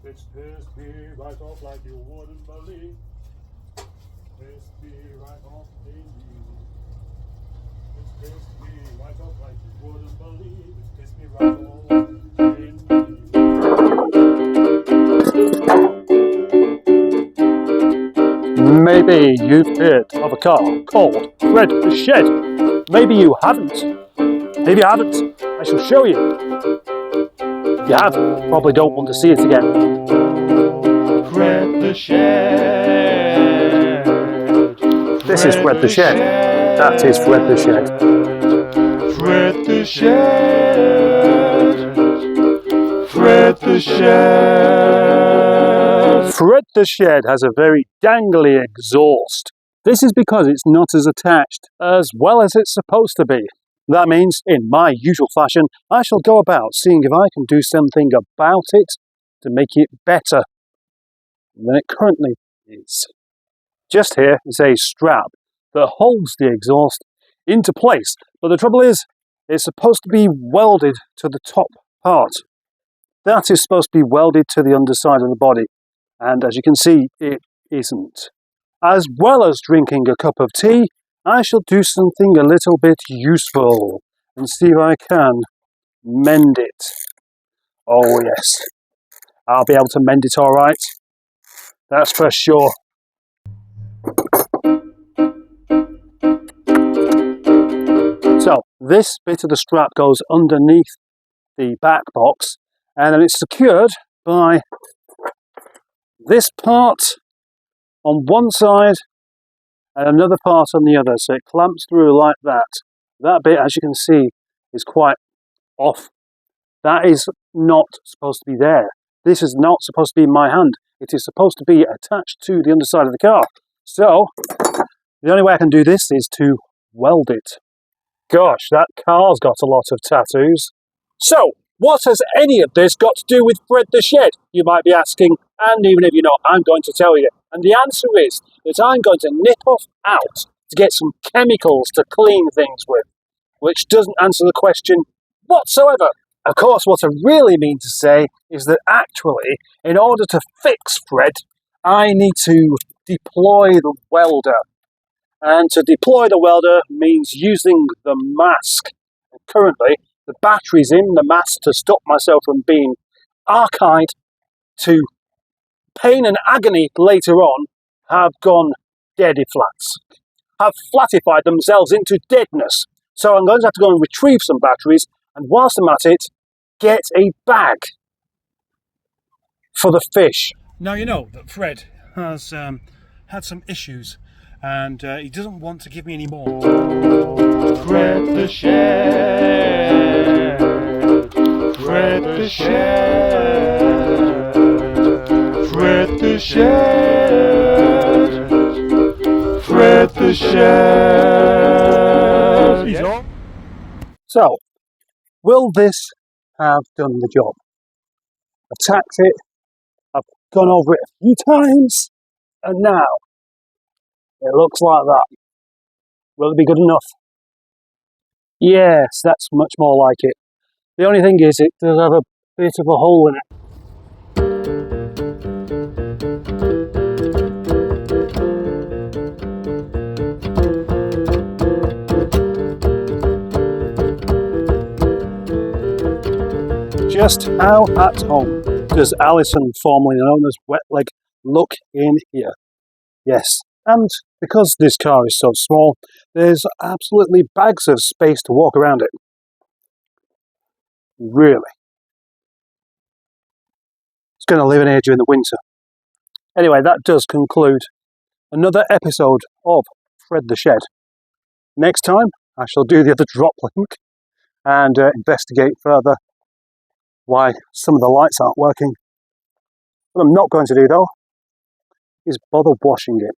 It's pissed me right off like you wouldn't believe. Pissed me right off in you. It's pissed me right off like you wouldn't believe. It's pissed me right off in you. Maybe you've heard of a car called Fred the Shed. Maybe you haven't. Maybe you haven't. I shall show you. If you have, you probably don't want to see it again. Fred the Shed. This is Fred the Shed. That is Fred the Shed. Fred the Shed. Fred the Shed. Fred the Shed has a very dangly exhaust. This is because it's not as attached as well as it's supposed to be. That means, in my usual fashion, I shall go about seeing if I can do something about it to make it better than it currently is. Just here is a strap that holds the exhaust into place, but the trouble is, it's supposed to be welded to the top part. That is supposed to be welded to the underside of the body, and as you can see, it isn't. As well as drinking a cup of tea, I shall do something a little bit useful and see if I can mend it. Oh yes, I'll be able to mend it all right. That's for sure. So this bit of the strap goes underneath the back box, and then it's secured by this part on one side and another part on the other, so it clamps through like that. That bit, as you can see, is quite off. That is not supposed to be there. This is not supposed to be in my hand. It is supposed to be attached to the underside of the car. So, the only way I can do this is to weld it. Gosh, that car's got a lot of tattoos. So, what has any of this got to do with Fred the Shed, you might be asking? And even if you're not, I'm going to tell you. And the answer is that I'm going to nip off out to get some chemicals to clean things with, which doesn't answer the question whatsoever. Of course, what I really mean to say is that actually, in order to fix Fred, I need to deploy the welder. And to deploy the welder means using the mask. And currently, the batteries in the mask to stop myself from being archived to pain and agony later on have gone deady flats, have flatified themselves into deadness. So I'm going to have to go and retrieve some batteries, and whilst I'm at it, get a bag for the fish. Now you know that Fred has had some issues, and he doesn't want to give me any more. Fred the Shed. Fred the Shed. Fred the Shed. Fred the Shed. Yes. So, will this have done the job? I've tacked it, I've gone over it a few times, and now it looks like that. Will it be good enough? Yes, that's much more like it. The only thing is, it does have a bit of a hole in it. Just how at home does Alison, formerly known as Wet Leg, look in here? Yes, and because this car is so small, there's absolutely bags of space to walk around it. Really. It's going to live in here during the winter. Anyway, that does conclude another episode of Fred the Shed. Next time, I shall do the other drop link and investigate further why some of the lights aren't working. What I'm not going to do though is bother washing it.